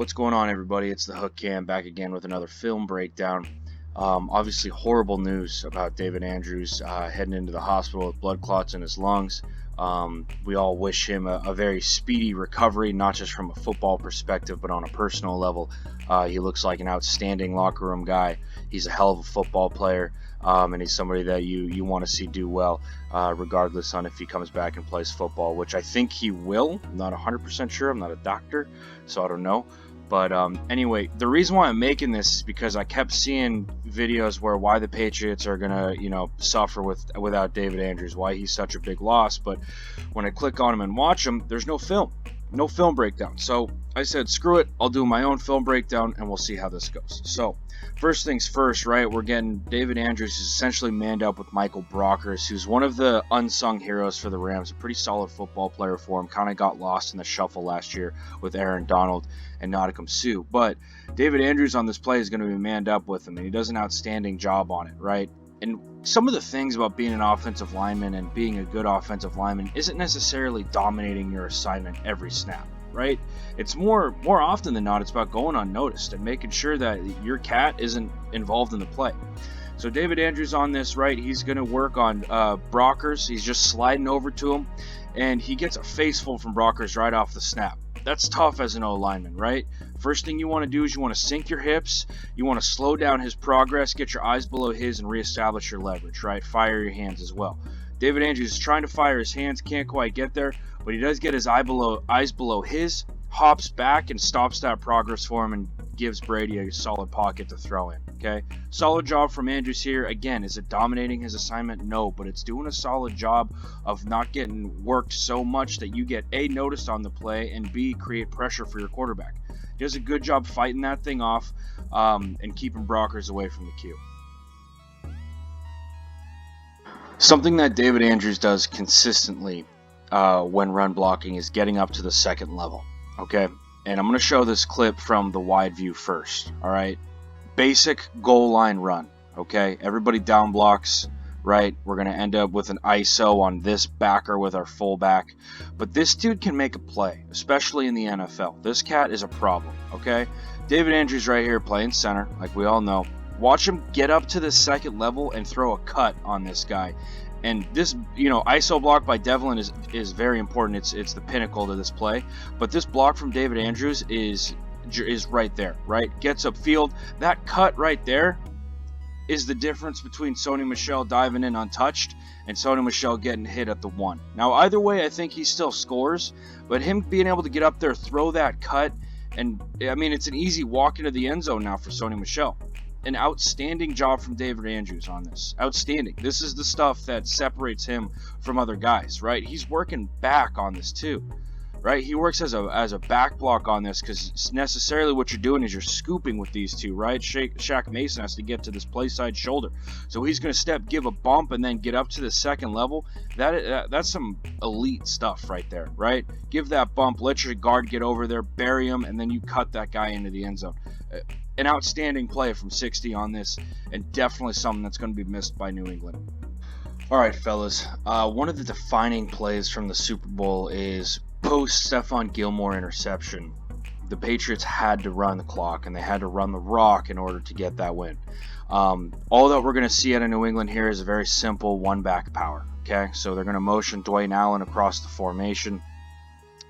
What's going on, everybody? It's the Hook Cam back again with another film breakdown. Obviously, horrible news about David Andrews heading into the hospital with blood clots in his lungs. We all wish him a very speedy recovery, not just from a football perspective, but on a personal level. He looks like an outstanding locker room guy. He's a hell of a football player, and he's somebody that you want to see do well, regardless on if he comes back and plays football, which I think he will. I'm not 100% sure. I'm not a doctor, so I don't know. But anyway, the reason why I'm making this is because I kept seeing videos why the Patriots are gonna, suffer without David Andrews, why he's such a big loss. But when I click on him and watch him, there's no film breakdown. So I said, screw it, I'll do my own film breakdown, and we'll see how this goes. So first things first, right? We're getting David Andrews is essentially manned up with Michael Brockers, who's one of the unsung heroes for the Rams, a pretty solid football player for him. Kind of got lost in the shuffle last year with Aaron Donald and Nottingham Suh. But David Andrews on this play is going to be manned up with him, and he does an outstanding job on it, right? And some of the things about being an offensive lineman and being a good offensive lineman isn't necessarily dominating your assignment every snap, right? It's more often than not, it's about going unnoticed and making sure that your cat isn't involved in the play. So David Andrews on this, right, he's going to work on Brockers. He's just sliding over to him, and he gets a faceful from Brockers right off the snap. That's tough as an O-lineman, right? First thing you want to do is you want to sink your hips. You want to slow down his progress, get your eyes below his, and reestablish your leverage, right? Fire your hands as well. David Andrews is trying to fire his hands, can't quite get there, but he does get his eyes below his, hops back, and stops that progress for him and gives Brady a solid pocket to throw in, okay? Solid job from Andrews here. Again, is it dominating his assignment? No, but it's doing a solid job of not getting worked so much that you get A, noticed on the play, and B, create pressure for your quarterback. He does a good job fighting that thing off and keeping Brockers away from the queue. Something that David Andrews does consistently when run blocking is getting up to the second level, okay? And I'm going to show this clip from the wide view first, all right? Basic goal line run, okay? Everybody down blocks, right? We're going to end up with an ISO on this backer with our fullback. But this dude can make a play, especially in the NFL. This cat is a problem, okay? David Andrews right here playing center, like we all know. Watch him get up to the second level and throw a cut on this guy. And this, ISO block by Devlin is very important. It's the pinnacle to this play. But this block from David Andrews is right there, right? Gets upfield. That cut right there is the difference between Sony Michel diving in untouched and Sony Michel getting hit at the one. Now, either way, I think he still scores. But him being able to get up there, throw that cut, and, it's an easy walk into the end zone now for Sony Michel. An outstanding job from David Andrews on this. Outstanding. This is the stuff that separates him from other guys, right? He's working back on this too, right? He works as a back block on this because necessarily what you're doing is you're scooping with these two, right? Shaq Mason has to get to this play side shoulder. So he's going to give a bump, and then get up to the second level. That's some elite stuff right there, right? Give that bump, let your guard get over there, bury him, and then you cut that guy into the end zone. An outstanding play from 60 on this, and definitely something that's going to be missed by New England. All right, fellas. One of the defining plays from the Super Bowl is post Stephon Gilmore interception. The Patriots had to run the clock, and they had to run the rock in order to get that win. All that we're going to see out of New England here is a very simple one-back power. Okay, so they're going to motion Dwayne Allen across the formation.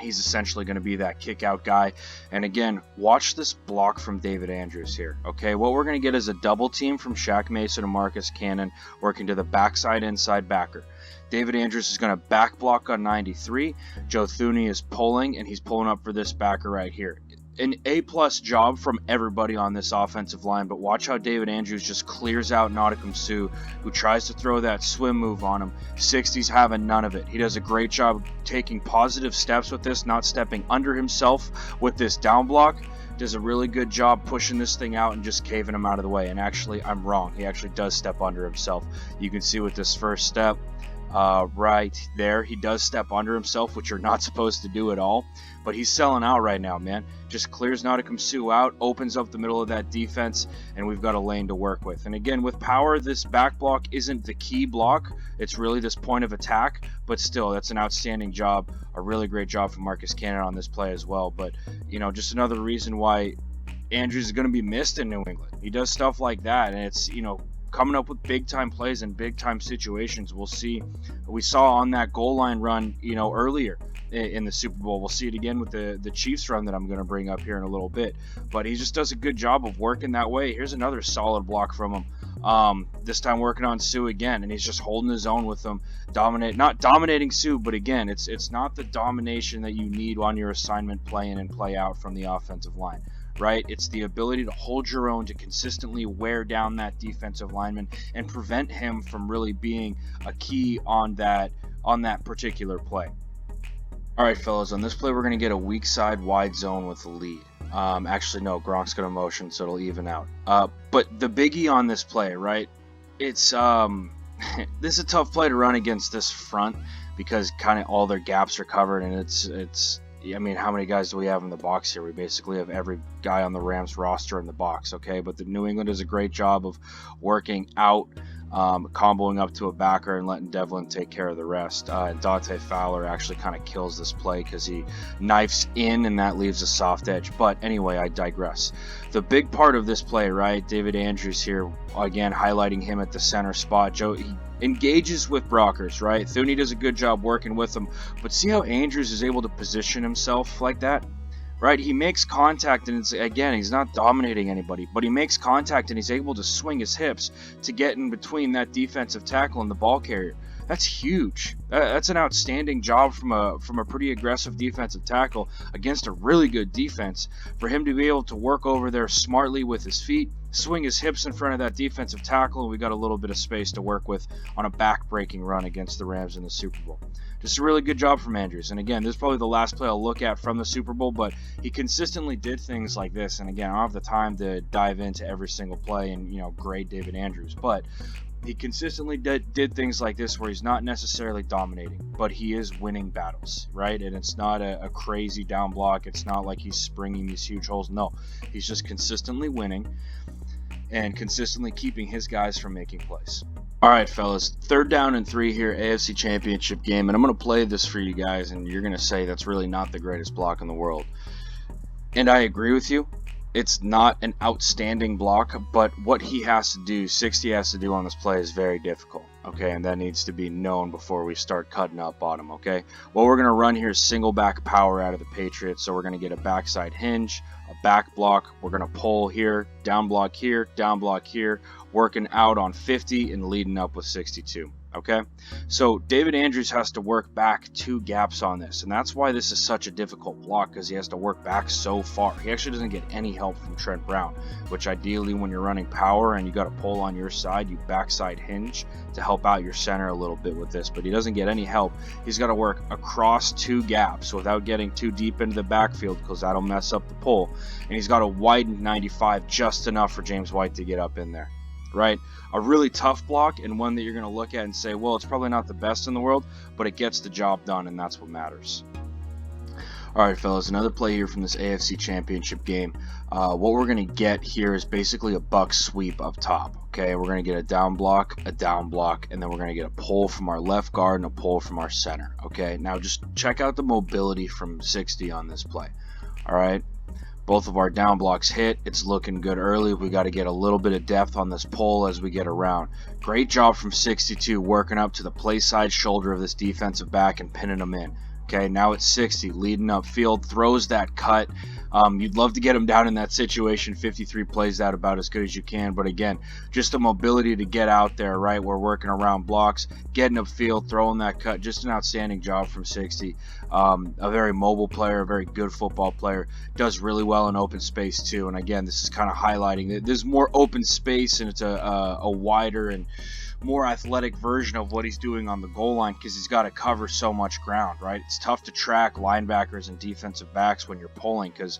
He's essentially going to be that kick-out guy. And again, watch this block from David Andrews here. Okay, what we're going to get is a double team from Shaq Mason and Marcus Cannon working to the backside inside backer. David Andrews is going to back block on 93. Joe Thuney is pulling, and he's pulling up for this backer right here. An A-plus job from everybody on this offensive line, but watch how David Andrews just clears out Nottingham Suh, who tries to throw that swim move on him. 60's having none of it. He does a great job taking positive steps with this, not stepping under himself with this down block. Does a really good job pushing this thing out and just caving him out of the way. And actually, I'm wrong. He actually does step under himself. You can see with this first step, right there. He does step under himself, which you're not supposed to do at all, but he's selling out right now, man. Just clears Nottingham Sue out, opens up the middle of that defense, and we've got a lane to work with. And again, with power, this back block isn't the key block. It's really this point of attack, but still, that's an outstanding job. A really great job from Marcus Cannon on this play as well. But, you know, just another reason why Andrews is going to be missed in New England. He does stuff like that, and it's, you know, coming up with big time plays and big time situations. We'll see. We saw on that goal line run, you know, earlier in the Super Bowl. We'll see it again with the Chiefs run that I'm going to bring up here in a little bit. But he just does a good job of working that way. Here's another solid block from him. This time working on Sue again, and he's just holding his own with them. Not dominating Sue, but again, it's not the domination that you need on your assignment play in and play out from the offensive line. Right? It's the ability to hold your own, to consistently wear down that defensive lineman and prevent him from really being a key on that particular play. All right, fellas, on this play, we're going to get a weak side wide zone with the lead. Actually, no, Gronk's going to motion, so it'll even out. But the biggie on this play, right? It's this is a tough play to run against this front because kind of all their gaps are covered, and it's. I mean, how many guys do we have in the box here? We basically have every guy on the Rams roster in the box, okay? But the New England does a great job of working out, comboing up to a backer and letting Devlin take care of the rest. Dante Fowler actually kind of kills this play because he knifes in and that leaves a soft edge. But anyway, I digress. The big part of this play, right? David Andrews here, again, highlighting him at the center spot. He engages with Brockers, right? Thuney does a good job working with him, but see how Andrews is able to position himself like that, right? He makes contact, and again, he's not dominating anybody, but he makes contact and he's able to swing his hips to get in between that defensive tackle and the ball carrier. That's huge. That's an outstanding job from a pretty aggressive defensive tackle against a really good defense. For him to be able to work over there smartly with his feet, swing his hips in front of that defensive tackle, and we got a little bit of space to work with on a back-breaking run against the Rams in the Super Bowl. Just a really good job from Andrews. And again, this is probably the last play I'll look at from the Super Bowl, but he consistently did things like this. And again, I don't have the time to dive into every single play and, you know, grade David Andrews, but he consistently did things like this where he's not necessarily dominating, but he is winning battles, right? And it's not a crazy down block. It's not like he's springing these huge holes. No, he's just consistently winning and consistently keeping his guys from making plays. All right, fellas, 3rd down and 3 here, AFC Championship game, and I'm going to play this for you guys, and you're going to say that's really not the greatest block in the world. And I agree with you. It's not an outstanding block, but what he has to do, 60 has to do on this play is very difficult, okay? And that needs to be known before we start cutting up on him, okay? What we're going to run here is single back power out of the Patriots, so we're going to get a backside hinge, a back block, we're going to pull here, down block here, working out on 50 and leading up with 62. Okay, so David Andrews has to work back 2 gaps on this, and that's why this is such a difficult block, because he has to work back so far. He actually doesn't get any help from Trent Brown, which ideally when you're running power and you got a pull on your side, you backside hinge to help out your center a little bit with this, but he doesn't get any help. He's got to work across 2 gaps without getting too deep into the backfield, because that'll mess up the pull, and he's got to widen 95 just enough for James White to get up in there. Right? A really tough block, and one that you're going to look at and say, well, it's probably not the best in the world, but it gets the job done, and that's what matters. All right, fellas, another play here from this AFC Championship game. What we're going to get here is basically a buck sweep up top. Okay, we're going to get a down block, and then we're going to get a pull from our left guard and a pull from our center. Okay, now just check out the mobility from 60 on this play. All right. Both of our down blocks hit. It's looking good early. We got to get a little bit of depth on this pull as we get around. Great job from 62 working up to the play side shoulder of this defensive back and pinning him in. Okay, now it's 60 leading upfield, throws that cut. You'd love to get him down in that situation. 53 plays that about as good as you can, but again, just the mobility to get out there, right? We're working around blocks, getting upfield, throwing that cut. Just an outstanding job from 60. A very mobile player, a very good football player. Does really well in open space too. And again, this is kind of highlighting that there's more open space, and it's a wider and more athletic version of what he's doing on the goal line, because he's got to cover so much ground, right? It's tough to track linebackers and defensive backs when you're pulling, because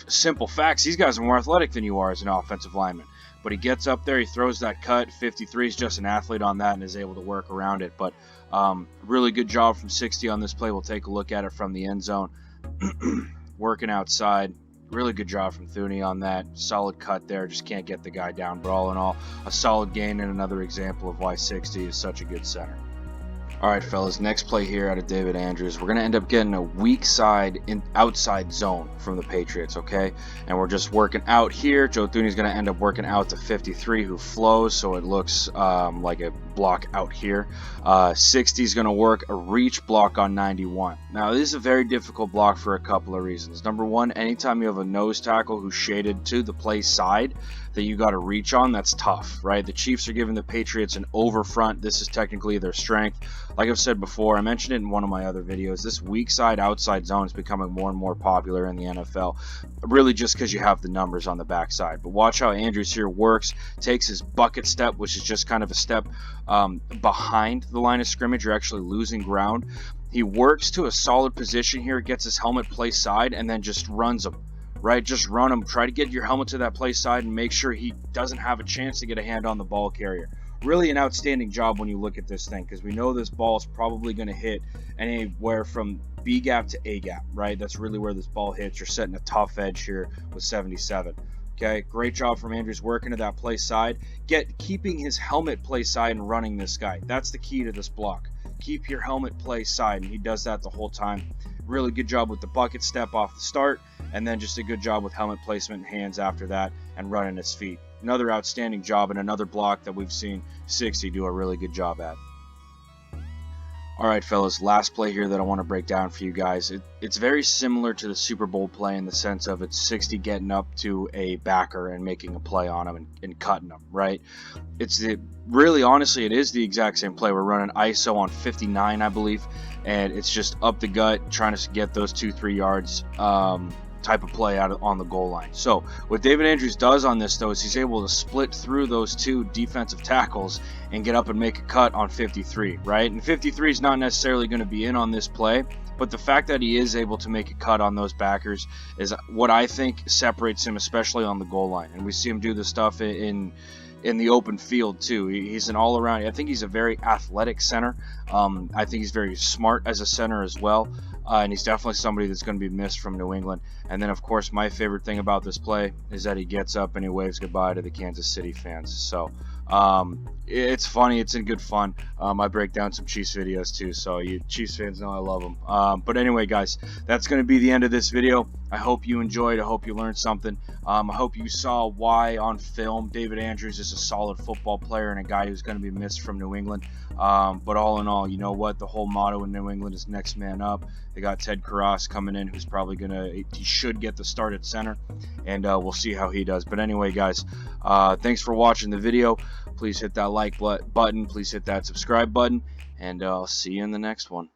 simple facts, these guys are more athletic than you are as an offensive lineman. But he gets up there, he throws that cut. 53 is just an athlete on that and is able to work around it. But really good job from 60 on this play. We'll take a look at it from the end zone. Working outside. Really good job from Thuney on that. Solid cut there. Just can't get the guy down. But all in all, a solid gain and another example of why 60 is such a good center. All right, fellas, next play here out of David Andrews. We're going to end up getting a weak side outside zone from the Patriots, okay? And we're just working out here. Joe Thuney's going to end up working out to 53, who flows, so it looks like a block out here. 60 is going to work a reach block on 91. Now, this is a very difficult block for a couple of reasons. Number one, anytime you have a nose tackle who's shaded to the play side that you got to reach on, that's tough, right? The Chiefs are giving the Patriots an over front. This is technically their strength. Like I've said before, I mentioned it in one of my other videos, this weak side outside zone is becoming more and more popular in the NFL, really just because you have the numbers on the backside. But watch how Andrews here works, takes his bucket step, which is just kind of a step behind the line of scrimmage. You're actually losing ground. He works to a solid position here, gets his helmet placed side, and then just runs him. Right, just run him. Try to get your helmet to that play side and make sure he doesn't have a chance to get a hand on the ball carrier. Really an outstanding job when you look at this thing, because we know this ball is probably going to hit anywhere from B gap to A gap, right? That's really where this ball hits. You're setting a tough edge here with 77. Okay, great job from Andrews working to that play side, keeping his helmet play side and running this guy. That's the key to this block. Keep your helmet play side, and he does that the whole time. Really good job with the bucket step off the start, and then just a good job with helmet placement and hands after that and running his feet. Another outstanding job and another block that we've seen 60 do a really good job at. All right, fellas, last play here that I want to break down for you guys. It's very similar to the Super Bowl play in the sense of it's 60 getting up to a backer and making a play on him and cutting him, right? Really, honestly, it is the exact same play. We're running ISO on 59, I believe, and it's just up the gut, trying to get those 2-3 yards type of play out on the goal line. So what David Andrews does on this, though, is he's able to split through those two defensive tackles and get up and make a cut on 53, right? And 53 is not necessarily going to be in on this play, but the fact that he is able to make a cut on those backers is what I think separates him, especially on the goal line. And we see him do this stuff in the open field too. He's an all-around, I think he's a very athletic center. I think he's very smart as a center as well, and he's definitely somebody that's going to be missed from New England. And then of course my favorite thing about this play is that he gets up and he waves goodbye to the Kansas City fans. So it's funny, it's in good fun. I break down some Chiefs videos too, so you Chiefs fans know I love them. But anyway, guys, that's going to be the end of this video. I hope you enjoyed. I hope you learned something. I hope you saw why on film David Andrews is a solid football player and a guy who's going to be missed from New England. But all in all, you know what? The whole motto in New England is next man up. They got Ted Karras coming in, who's probably he should get the start at center, and we'll see how he does. But anyway, guys, thanks for watching the video. Please hit that like button. Please hit that subscribe button, and I'll see you in the next one.